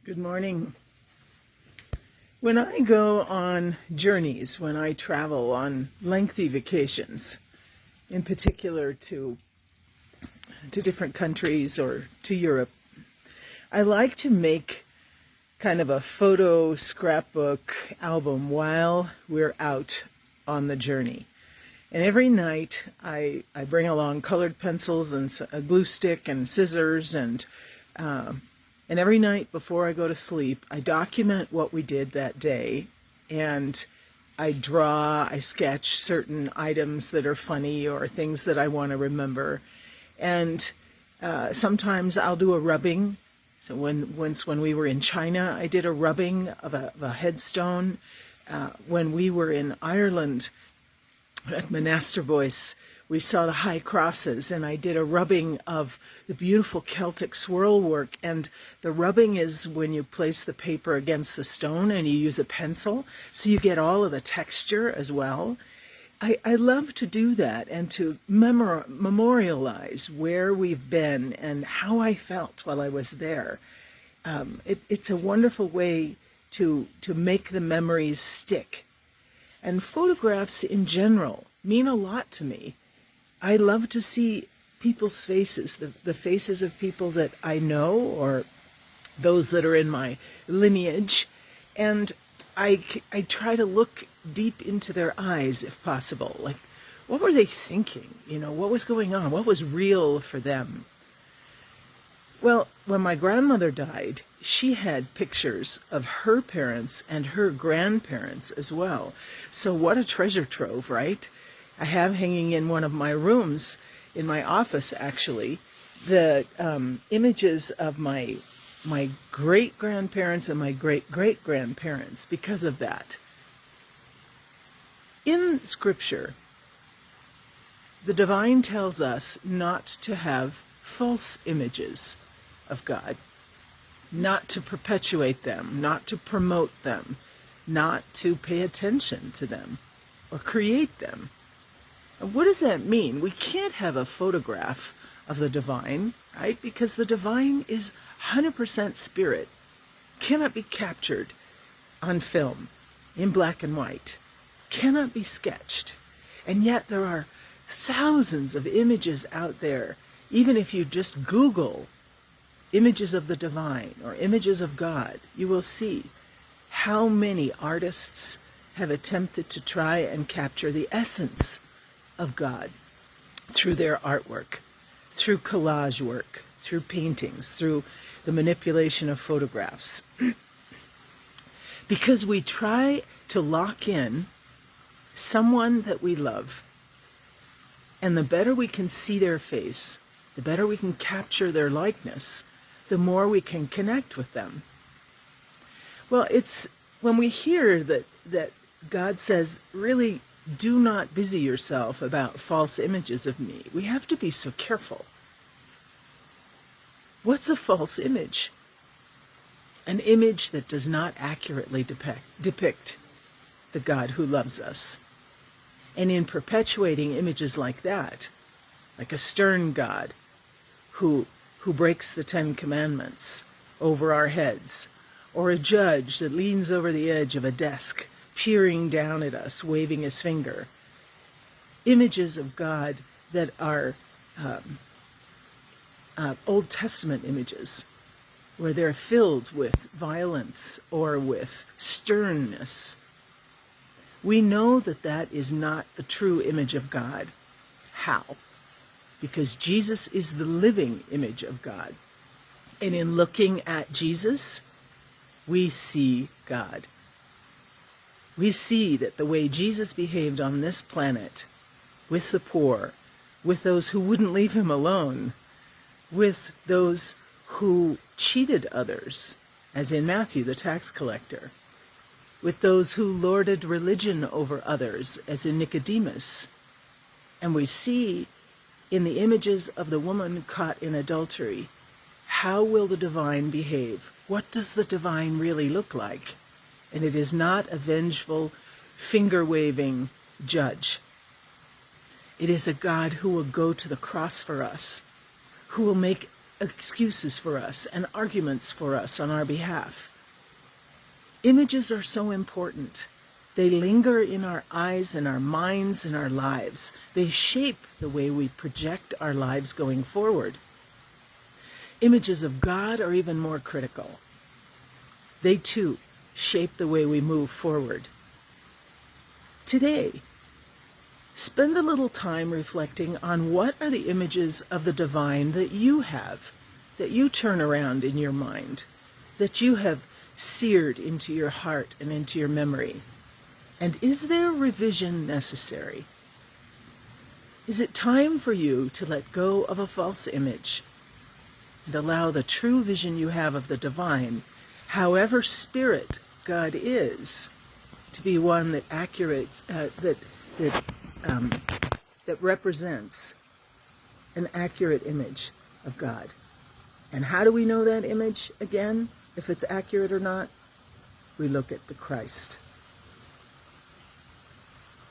Good morning. When I go on journeys, when I travel on lengthy vacations, in particular to different countries or to Europe, I like to make kind of a photo scrapbook album while we're out on the journey. And every night I bring along colored pencils and a glue stick and scissors and every night before I go to sleep, I document what we did that day, and I sketch certain items that are funny or things that I want to remember. And sometimes I'll do a rubbing. So once when we were in China, I did a rubbing of a headstone. When we were in Ireland at Monasterboice, we saw the high crosses, and I did a rubbing of the beautiful Celtic swirl work. And the rubbing is when you place the paper against the stone and you use a pencil, so you get all of the texture as well. I love to do that and to memorialize where we've been and how I felt while I was there. It's a wonderful way to make the memories stick. And photographs in general mean a lot to me. I love to see people's faces, the faces of people that I know or those that are in my lineage, and I try to look deep into their eyes if possible. Like, what were they thinking? What was going on? What was real for them? Well, when my grandmother died, she had pictures of her parents and her grandparents as well. So what a treasure trove, right? I have hanging in one of my rooms, in my office actually, the images of my great-grandparents and my great-great-grandparents because of that. In Scripture, the divine tells us not to have false images of God, not to perpetuate them, not to promote them, not to pay attention to them or create them. And what does that mean? We can't have a photograph of the divine, right? Because the divine is 100% spirit, cannot be captured on film, in black and white, cannot be sketched. And yet there are thousands of images out there. Even if you just Google images of the divine or images of God, you will see how many artists have attempted to try and capture the essence of God through their artwork, through collage work, through paintings, through the manipulation of photographs. Because we try to lock in someone that we love, and the better we can see their face, the better we can capture their likeness, the more we can connect with them. Well, it's when we hear that God says, really, do not busy yourself about false images of me. We have to be so careful. What's a false image? An image that does not accurately depict the God who loves us. And in perpetuating images like that, like a stern God who breaks the Ten Commandments over our heads, or a judge that leans over the edge of a desk peering down at us, waving his finger. Images of God that are Old Testament images, where they're filled with violence or with sternness. We know that that is not the true image of God. How? Because Jesus is the living image of God. And in looking at Jesus, we see God. We see that the way Jesus behaved on this planet, with the poor, with those who wouldn't leave him alone, with those who cheated others, as in Matthew, the tax collector, with those who lorded religion over others, as in Nicodemus. And we see in the images of the woman caught in adultery, how will the divine behave? What does the divine really look like? And it is not a vengeful, finger-waving judge. It is a God who will go to the cross for us, who will make excuses for us and arguments for us on our behalf. Images are so important. They linger in our eyes and our minds and our lives. They shape the way we project our lives going forward. Images of God are even more critical. They too shape the way we move forward. Today, spend a little time reflecting on what are the images of the divine that you have, that you turn around in your mind, that you have seared into your heart and into your memory. And is there revision necessary? Is it time for you to let go of a false image and allow the true vision you have of the divine, however spirit God is, to be one that that represents an accurate image of God? And how do we know that image, again, if it's accurate or not? We look at the Christ.